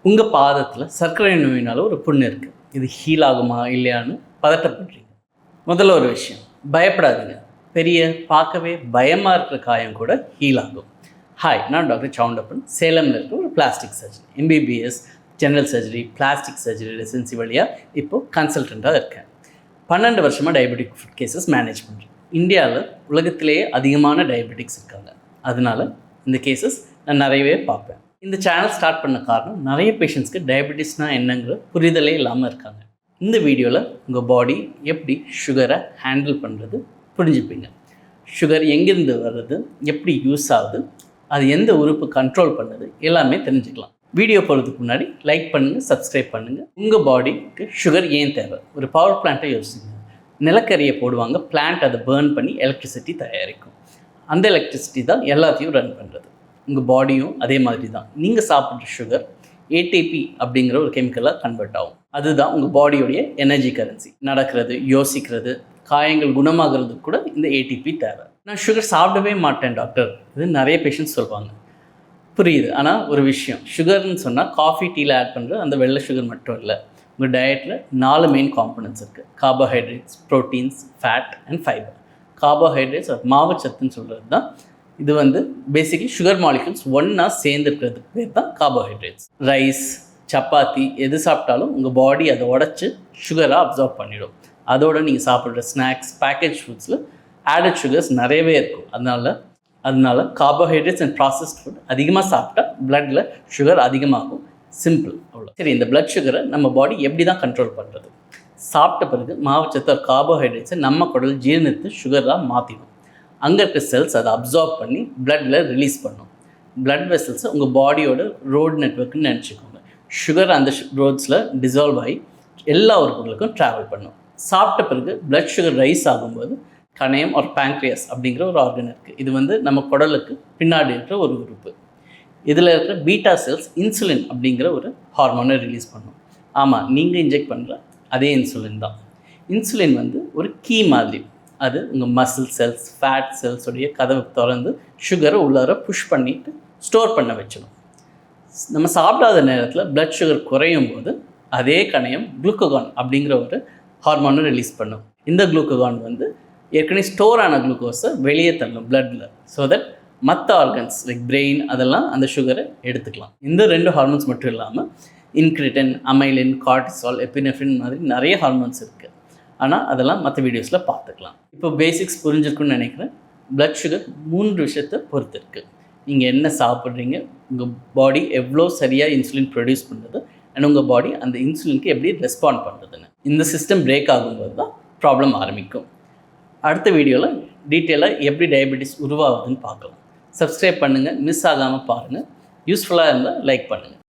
உங்கள் பாதத்தில் சர்க்கரை நோயினால் ஒரு புண்ணு இருக்குது. இது ஹீல் ஆகுமா இல்லையான்னு பதட்டப்படுறீங்க. முதல்ல ஒரு விஷயம், பயப்படாதீங்க. பெரிய பார்க்கவே பயமாக இருக்கிற காயம் கூட ஹீல் ஆகும். ஹாய், நான் டாக்டர் சவுண்டப்பன், சேலமில் இருக்க ஒரு plastic surgery, MBBS general surgery, plastic surgery residency வழியாக இப்போது கன்சல்டண்ட்டாக இருக்கேன். 12 வருஷமாக டயபெட்டிக் ஃபுட் கேசஸ் மேனேஜ் பண்ணுறேன். இந்தியாவில் உலகத்திலேயே அதிகமான டயபெட்டிக்ஸ் இருக்காங்க. அதனால் இந்த கேசஸ் நான் நிறையவே பார்ப்பேன். இந்த சேனல் ஸ்டார்ட் பண்ண காரணம், நிறைய பேஷண்ட்ஸ்க்கு டயபெட்டிஸ்னால் என்னங்கிற புரிதலே இல்லாமல் இருக்காங்க. இந்த வீடியோவில் உங்கள் பாடி எப்படி சுகரை ஹேண்டில் பண்ணுறது புரிஞ்சுப்பீங்க. சுகர் எங்கேருந்து வர்றது, எப்படி யூஸ் ஆகுது, அது எந்த உறுப்பு கண்ட்ரோல் பண்ணுது, எல்லாமே தெரிஞ்சுக்கலாம். வீடியோ போகிறதுக்கு முன்னாடி லைக் பண்ணுங்கள், சப்ஸ்கிரைப் பண்ணுங்கள். உங்கள் பாடிக்கு சுகர் ஏன் தேவை? ஒரு பவர் பிளான்ட்டை யோசிங்க. நிலக்கரியை போடுவாங்க, பிளான்ட் அதை பேர்ன் பண்ணி எலக்ட்ரிசிட்டி தயாரிக்கும். அந்த எலக்ட்ரிசிட்டி தான் எல்லாத்தையும் ரன் பண்ணுறது. உங்கள் பாடியும் அதே மாதிரி தான். நீங்கள் சாப்பிட்ற சுகர் ஏடிபி அப்படிங்கிற ஒரு கெமிக்கலாக கன்வெர்ட் ஆகும். அதுதான் உங்கள் பாடியோடைய எனர்ஜி கரன்சி. நடக்கிறது, யோசிக்கிறது, காயங்கள் குணமாகிறதுக்கு கூட இந்த ஏடிபி தேவை. நான் சுகர் சாப்பிடவே மாட்டேன் டாக்டர், இது நிறைய பேஷண்ட்ஸ் சொல்லுவாங்க. புரியுது. ஆனால் ஒரு விஷயம், சுகர்னு சொன்னால் காஃபி, டீயில் ஆட் பண்ணுற அந்த வெள்ளை சுகர் மட்டும் இல்லை. உங்கள் டயட்டில் 4 மெயின் காம்பனன்ட்ஸ் இருக்குது. Carbohydrates, proteins, fat and fibre. Carbohydrates மாவுச்சத்துன்னு சொல்கிறது தான். இது பேசிக்கலி சுகர் மாலிகுல்ஸ் ஒன்றா சேர்ந்துருக்கிறதுக்கு பேர் தான் கார்போஹைட்ரேட்ஸ். ரைஸ், சப்பாத்தி எது சாப்பிட்டாலும் உங்கள் பாடி அதை உடச்சி சுகராக அப்சார்ப் பண்ணிடும். அதோடு நீங்கள் சாப்பிட்ற ஸ்நாக்ஸ், பேக்கேஜ் ஃபுட்ஸில் ஆடட் சுகர்ஸ் நிறையவே இருக்கும். அதனால கார்போஹைட்ரேட்ஸ் அண்ட் ப்ராசஸ்ட் ஃபுட் அதிகமாக சாப்பிட்டா பிளட்டில் சுகர் அதிகமாகும். சிம்பிள், அவ்வளோ. சரி, இந்த பிளட் சுகரை நம்ம பாடி எப்படி தான் கண்ட்ரோல் பண்ணுறது? சாப்பிட்ட பிறகு மாவுச்சத்து கார்போஹைட்ரேட்ஸை நம்ம குடல் ஜீரணித்து சுகராக மாற்றிடும். அங்கே இருக்க செல்ஸ் அதை அப்சார்ப் பண்ணி பிளட்டில் ரிலீஸ் பண்ணும். பிளட் வெசல்ஸை உங்கள் பாடியோட ரோடு நெட்வொர்க்குன்னு நினச்சிக்கோங்க. சுகர் அந்த ரோட்ஸில் டிசால்வ் ஆகி எல்லா உறுப்புகளுக்கும் ட்ராவல் பண்ணும். சாப்பிட்ட பிறகு பிளட் சுகர் ரைஸ் ஆகும்போது கணையம் ஒரு பேங்க்ரியாஸ் அப்படிங்கிற ஒரு ஆர்கன் இருக்குது. இது நம்ம குடலுக்கு பின்னாடி இருக்கிற ஒரு உறுப்பு. இதில் இருக்கிற பீட்டா செல்ஸ் இன்சுலின் அப்படிங்கிற ஒரு ஹார்மோனை ரிலீஸ் பண்ணும். ஆமாம், நீங்கள் இன்ஜெக்ட் பண்ணுற அதே இன்சுலின் தான். இன்சுலின் ஒரு கீ மாதிரி. அது உங்கள் மசில் செல்ஸ், ஃபேட் செல்ஸுடைய கதவை திறந்து சுகரை உள்ளார புஷ் பண்ணிவிட்டு ஸ்டோர் பண்ண வச்சிடும். நம்ம சாப்பிடாத நேரத்தில் பிளட் சுகர் குறையும் போது அதே கணையம் குளுக்கோகான் அப்படிங்கிற ஒரு ஹார்மோனை ரிலீஸ் பண்ணும். இந்த குளுக்கோகான் ஏற்கனவே ஸ்டோர் ஆன குளுக்கோஸை வெளியே தள்ளும் பிளட்டில். ஸோ தட் மற்ற ஆர்கன்ஸ் லைக் பிரெயின் அதெல்லாம் அந்த சுகரை எடுத்துக்கலாம். இந்த 2 ஹார்மோன்ஸ் மட்டும் இல்லாமல் இன்க்ரிட்டன், அமைலின், கார்டிசால், எபினெஃப்ரின் மாதிரி நிறைய ஹார்மோன்ஸ் இருக்குது. ஆனால் அதெல்லாம் மற்ற வீடியோஸில் பார்த்துக்கலாம். இப்போ பேசிக்ஸ் புரிஞ்சிருக்குன்னு நினைக்கிறேன். பிளட் சுகர் 3 விஷயத்தை பொறுத்து இருக்குது. நீங்கள் என்ன சாப்பிட்றீங்க, உங்கள் பாடி எவ்வளோ சரியாக இன்சுலின் ப்ரொடியூஸ் பண்ணுறது, அண்ட் உங்கள் பாடி அந்த இன்சுலினுக்கு எப்படி ரெஸ்பாண்ட் பண்ணுறதுன்னு. இந்த சிஸ்டம் பிரேக் ஆகும்போது தான் ப்ராப்ளம் ஆரம்பிக்கும். அடுத்த வீடியோவில் டீட்டெயிலாக எப்படி டயபெட்டிஸ் உருவாகுதுன்னு பார்க்கலாம். சப்ஸ்கிரைப் பண்ணுங்கள், மிஸ் ஆகாமல் பாருங்கள். யூஸ்ஃபுல்லாக இருந்தால் லைக் பண்ணுங்கள்.